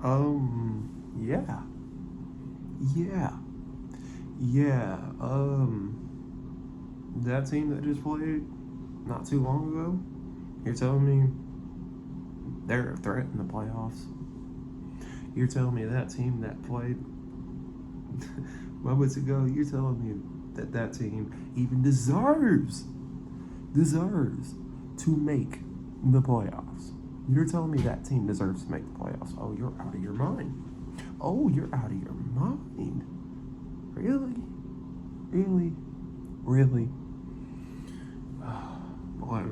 Yeah. Yeah. Yeah. That team that just played not too long ago, you're telling me they're a threat in the playoffs? You're telling me that team that played moments ago, you're telling me that that team even deserves to make the playoffs? You're telling me that team deserves to make the playoffs? Oh, you're out of your mind. Oh, you're out of your mind. Really? Really? Really? Boy,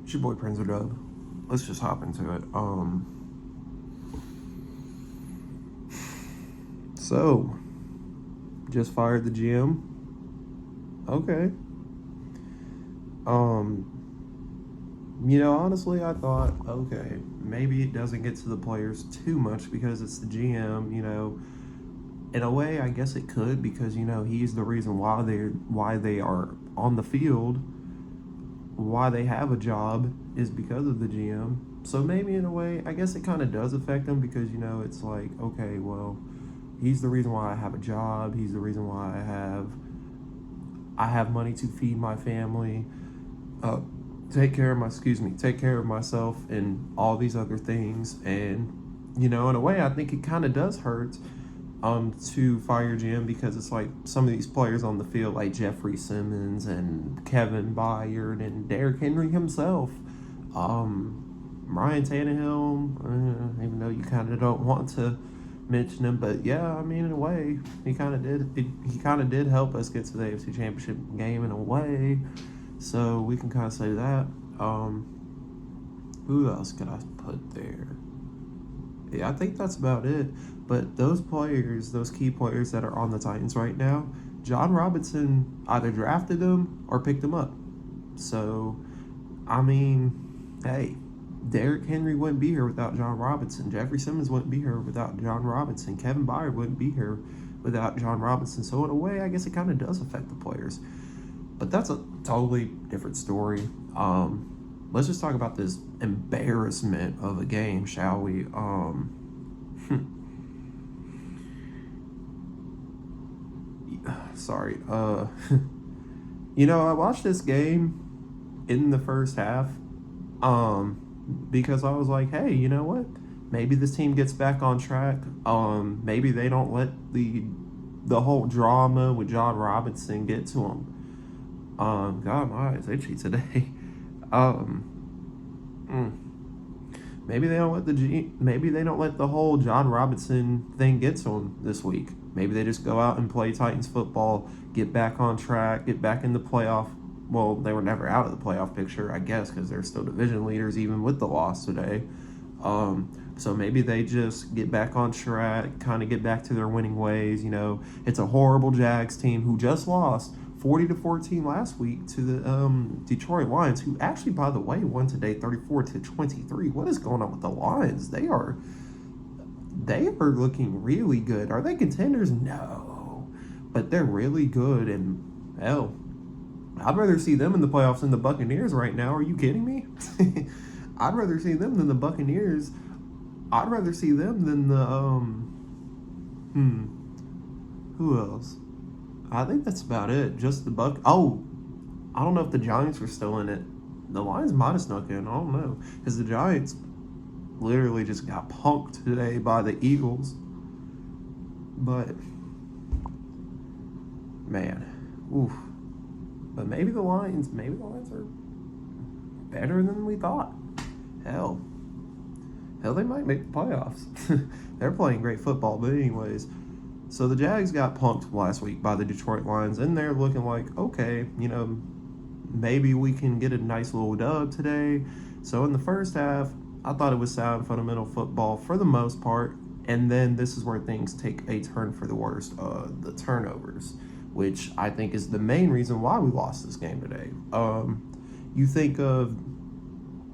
it's your boy Prince Dub. Let's just hop into it. So just fired the GM. Okay. Um, honestly, I thought, okay, maybe it doesn't get to the players too much because it's the GM. In a way, I guess it could because he's the reason why they are on the field, why they have a job is because of the GM. So maybe in a way, I guess it kind of does affect them because it's like, okay, well, he's the reason why I have a job. He's the reason why I have money to feed my family, uh, take care of myself, and all these other things. And in a way, I think it kind of does hurt to fire GM because it's like some of these players on the field, like Jeffrey Simmons and Kevin Byard and Derrick Henry himself, Ryan Tannehill. Even though you kind of don't want to mention him, but yeah, I mean, in a way, he kind of did. He kind of did help us get to the AFC Championship game in a way, so we can kind of say that. Who else could I put there? Yeah, I think that's about it. But those players, those key players that are on the Titans right now, John Robinson either drafted them or picked them up. So, I mean, hey, Derrick Henry wouldn't be here without John Robinson. Jeffrey Simmons wouldn't be here without John Robinson. Kevin Byard wouldn't be here without John Robinson. So, in a way, I guess it kind of does affect the players. But that's a totally different story. Let's just talk about this embarrassment of a game, shall we? Sorry. I watched this game in the first half, because I was like, hey, you know what? Maybe this team gets back on track. Maybe they don't let the whole drama with John Robinson get to them. God, my eyes itchy today. Um, maybe they don't let the whole John Robinson thing get to them this week. Maybe they just go out and play Titans football, get back on track, get back in the playoff. Well, they were never out of the playoff picture, I guess, because they're still division leaders even with the loss today. So maybe they just get back on track, kind of get back to their winning ways. It's a horrible Jags team who just lost 40-14 last week to the Detroit Lions, who actually, by the way, won today 34-23. What is going on with the Lions? They are looking really good. Are they contenders? No, but they're really good. And hell, I'd rather see them in the playoffs than the Buccaneers right now. Are you kidding me? I'd rather see them than the Buccaneers. I'd rather see them than the who else? I think that's about it. Just the Buck. Oh, I don't know if the Giants were still in it. The Lions might have snuck in. I don't know, because the Giants literally just got punked today by the Eagles. But man, oof. But maybe the Lions are better than we thought. Hell, they might make the playoffs. They're playing great football, but anyways. So the Jags got punked last week by the Detroit Lions, and they're looking like, okay, maybe we can get a nice little dub today. So in the first half, I thought it was sound fundamental football for the most part, and then this is where things take a turn for the worst. The turnovers, which I think is the main reason why we lost this game today. You think of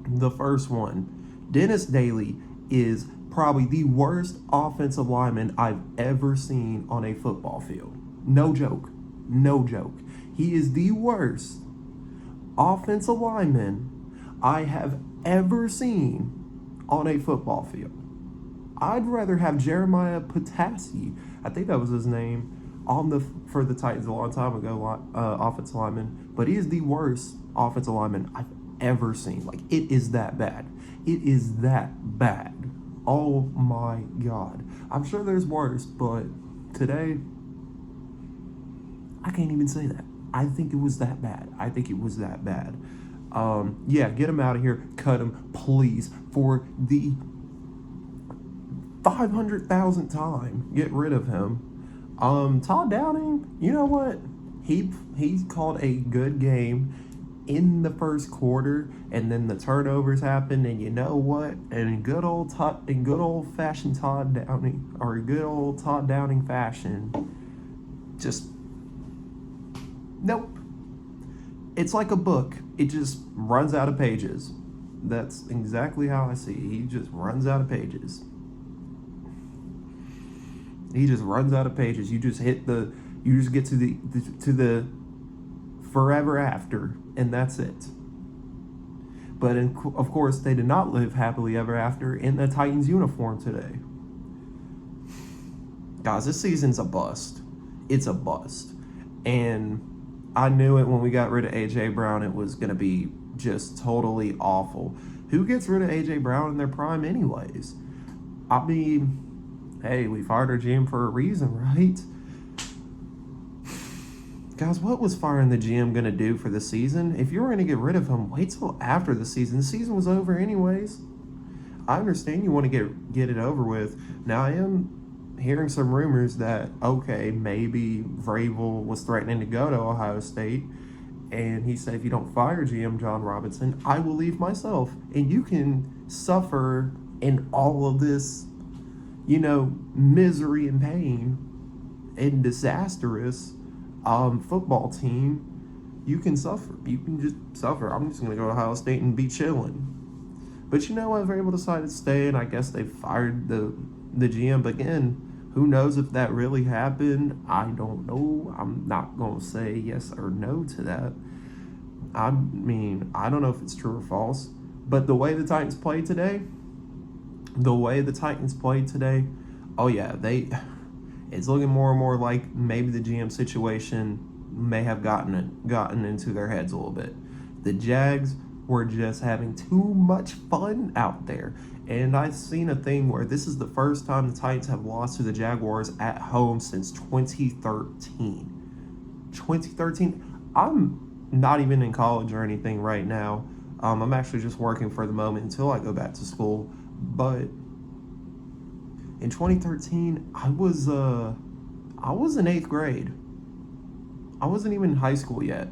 the first one, Dennis Daly is probably the worst offensive lineman I've ever seen on a football field. No joke. No joke. He is the worst offensive lineman I have ever seen on a football field. I'd rather have Jeremiah Potassi, I think that was his name, for the Titans a long time ago, offensive lineman. But he is the worst offensive lineman I've ever seen. Like, it is that bad. It is that bad. Oh my God. I'm sure there's worse, but today, I can't even say that. I think it was that bad. I think it was that bad. Yeah, get him out of here. Cut him, please, for the 500,000th time. Get rid of him. Todd Downing, you know what? He called a good game in the first quarter, and then the turnovers happened, and you know what? And in good old fashioned Todd Downing, or good old Todd Downing fashion, just nope. It's like a book. It just runs out of pages. That's exactly how I see it. He just runs out of pages. He just runs out of pages. You just get to the forever after, and that's it. But of course, they did not live happily ever after in the Titans uniform today. Guys, this season's a bust. It's a bust. And I knew it when we got rid of A.J. Brown. It was going to be just totally awful. Who gets rid of A.J. Brown in their prime anyways? I mean, hey, we fired our GM for a reason, right? Guys, what was firing the GM going to do for the season? If you were going to get rid of him, wait till after the season. The season was over anyways. I understand you want to get it over with. Now, I am hearing some rumors that, okay, maybe Vrabel was threatening to go to Ohio State, and he said, if you don't fire GM John Robinson, I will leave myself. And you can suffer in all of this, misery and pain and disastrous football team. You can suffer. You can just suffer. I'm just going to go to Ohio State and be chilling. But you know what? Vrabel decided to stay, and I guess they fired the GM. But again, who knows if that really happened? I don't know. I'm not going to say yes or no to that. I mean, I don't know if it's true or false. But the way the Titans played today, oh yeah, it's looking more and more like maybe the GM situation may have gotten into their heads a little bit. The Jags were just having too much fun out there. And I've seen a thing where this is the first time the Titans have lost to the Jaguars at home since 2013. 2013. I'm not even in college or anything right now. I'm actually just working for the moment until I go back to school. But in 2013, I was in 8th grade. I wasn't even in high school yet.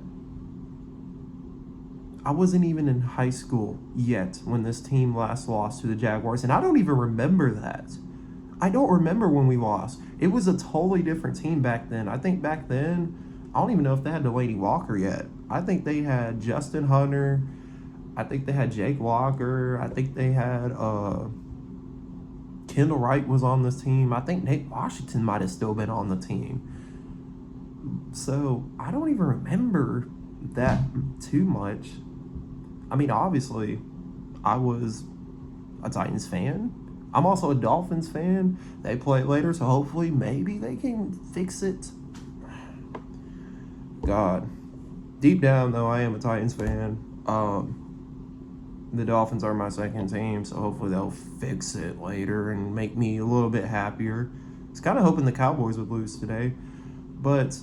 When this team last lost to the Jaguars. And I don't even remember that. I don't remember when we lost. It was a totally different team back then. I think back then, I don't even know if they had Delaney Walker yet. I think they had Justin Hunter. I think they had Jake Walker. I think they had Kendall Wright was on this team. I think Nate Washington might have still been on the team. So I don't even remember that too much. I mean, obviously, I was a Titans fan. I'm also a Dolphins fan. They play later, so hopefully, maybe they can fix it. God. Deep down, though, I am a Titans fan. The Dolphins are my second team, so hopefully they'll fix it later and make me a little bit happier. I was kind of hoping the Cowboys would lose today. But,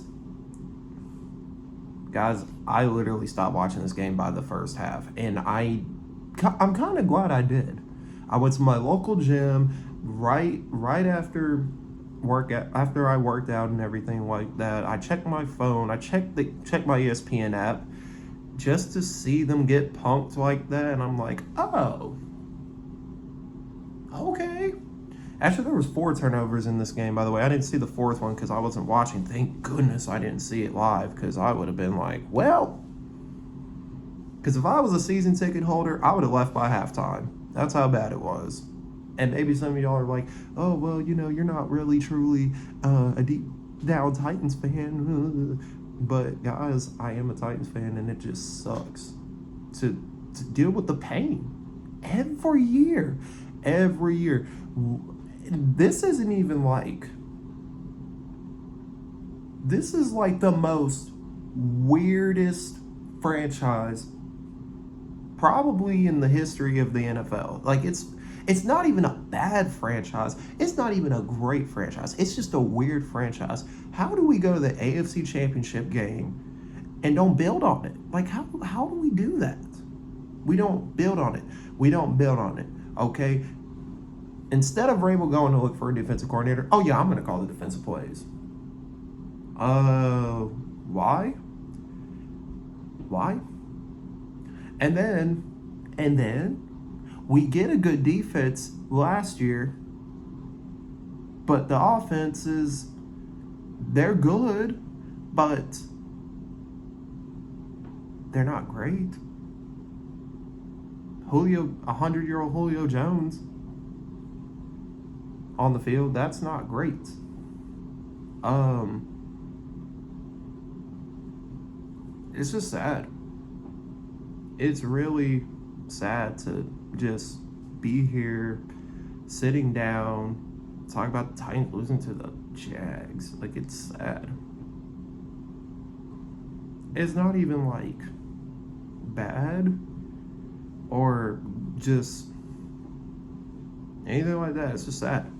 guys, I literally stopped watching this game by the first half, and I'm kind of glad I did. I went to my local gym right after I worked out and everything like that. I checked my phone. I checked my ESPN app just to see them get punked like that, and I'm like, oh, okay. Actually, there was 4 turnovers in this game, by the way. I didn't see the 4th one because I wasn't watching. Thank goodness I didn't see it live, because I would have been like, well, because if I was a season ticket holder, I would have left by halftime. That's how bad it was. And maybe some of y'all are like, oh, well, you're not really truly a deep down Titans fan. But, guys, I am a Titans fan, and it just sucks to deal with the pain every year. every year. This isn't even like, this is like the most weirdest franchise probably in the history of the NFL. Like it's not even a bad franchise. It's not even a great franchise. It's just a weird franchise. How do we go to the AFC Championship game and don't build on it? Like how do we do that? We don't build on it. We don't build on it. Okay? Instead of Rabel going to look for a defensive coordinator, oh yeah, I'm going to call the defensive plays. Why? Why? And then we get a good defense last year, but the offenses, they're good, but they're not great. 100-year-old Julio Jones on the field, that's not great. It's just sad. It's really sad to just be here, sitting down, talk about the Titans losing to the Jags. Like, it's sad. It's not even like bad or just anything like that. It's just sad.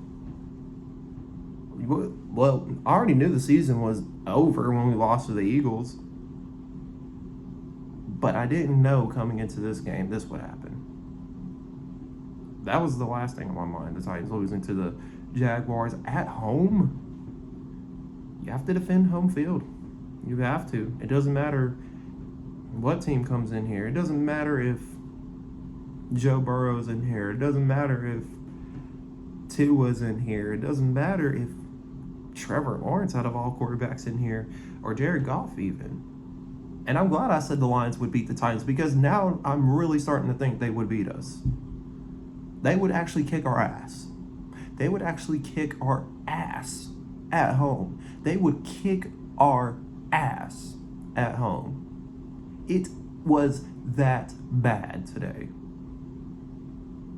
Well, I already knew the season was over when we lost to the Eagles, but I didn't know coming into this game this would happen. That was the last thing on my mind, the Titans losing to the Jaguars at home. You have to defend home field. You have to. It doesn't matter what team comes in here. It doesn't matter if Joe Burrow's in here. It doesn't matter if Tua's in here. It doesn't matter if Trevor Lawrence, out of all quarterbacks in here, or Jared Goff even. And I'm glad I said the Lions would beat the Titans, because now I'm really starting to think they would beat us. They would actually kick our ass. They would actually kick our ass at home. They would kick our ass at home. It was that bad today.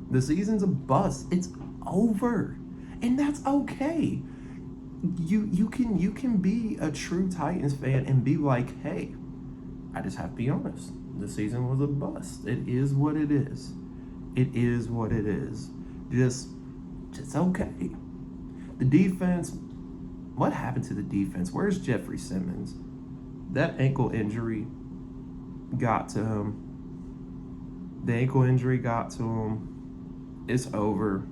The season's a bust. It's over. And that's okay. You can be a true Titans fan and be like, hey, I just have to be honest. The season was a bust. It is what it is. It is what it is. Just okay. The defense, what happened to the defense? Where's Jeffrey Simmons? That ankle injury got to him. The ankle injury got to him. It's over.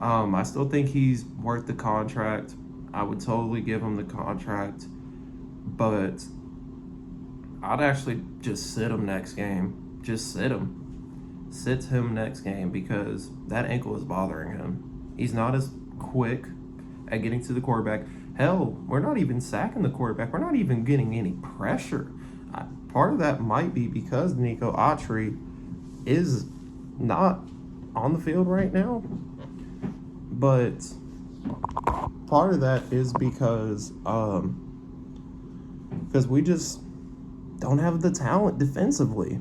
I still think he's worth the contract. I would totally give him the contract, but I'd actually just sit him next game. Just sit him. Sit him next game, because that ankle is bothering him. He's not as quick at getting to the quarterback. Hell, we're not even sacking the quarterback. We're not even getting any pressure. Part of that might be because Nico Autry is not on the field right now. But part of that is because we just don't have the talent defensively.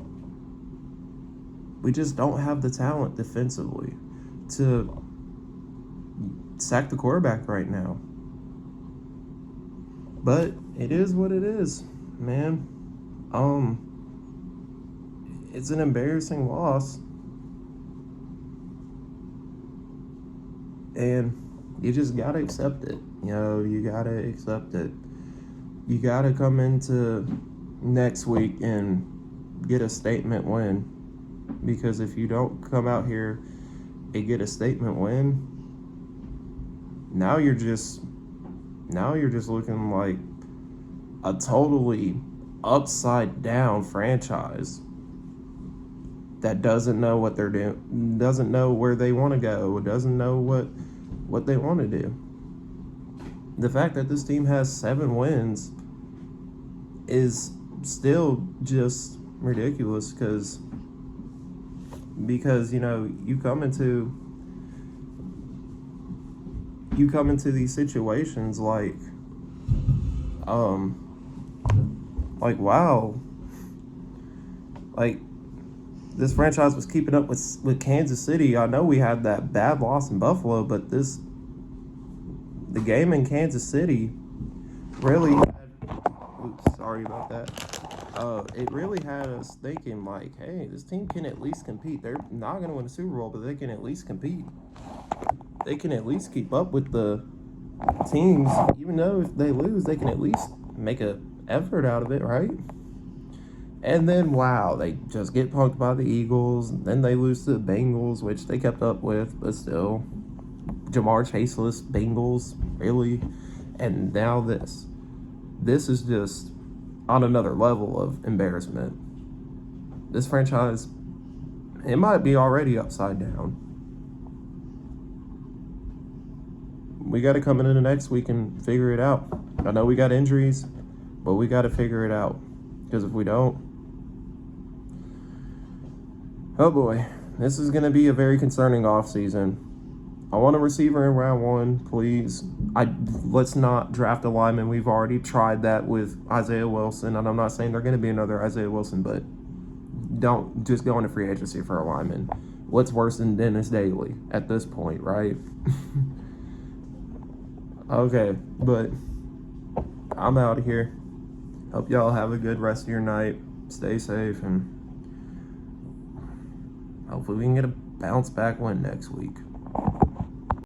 We just don't have the talent defensively to sack the quarterback right now. But it is what it is, man. It's an embarrassing loss. And you just gotta accept it. You gotta accept it. You gotta come into next week and get a statement win. Because if you don't come out here and get a statement win, now you're just looking like a totally upside down franchise that doesn't know what they're doing, doesn't know where they want to go, doesn't know what they want to do. The fact that this team has 7 wins is still just ridiculous, because you come into these situations like wow, like this franchise was keeping up with Kansas City. I know we had that bad loss in Buffalo, but the game in Kansas City really had, oops, sorry about that. It really had us thinking like, hey, this team can at least compete. They're not going to win the Super Bowl, but they can at least compete. They can at least keep up with the teams, even though if they lose, they can at least make a effort out of it, right? And then, wow, they just get punked by the Eagles. And then they lose to the Bengals, which they kept up with, but still. Jamar Chaseless Bengals, really. And now this. This is just on another level of embarrassment. This franchise, it might be already upside down. We got to come into the next week and figure it out. I know we got injuries, but we got to figure it out. Because if we don't, oh boy, this is going to be a very concerning offseason. I want a receiver in round 1, please. Let's not draft a lineman. We've already tried that with Isaiah Wilson, and I'm not saying they're going to be another Isaiah Wilson, but don't just go into free agency for a lineman. What's worse than Dennis Daly at this point, right? Okay, but I'm out of here. Hope y'all have a good rest of your night. Stay safe, and hopefully we can get a bounce back win next week.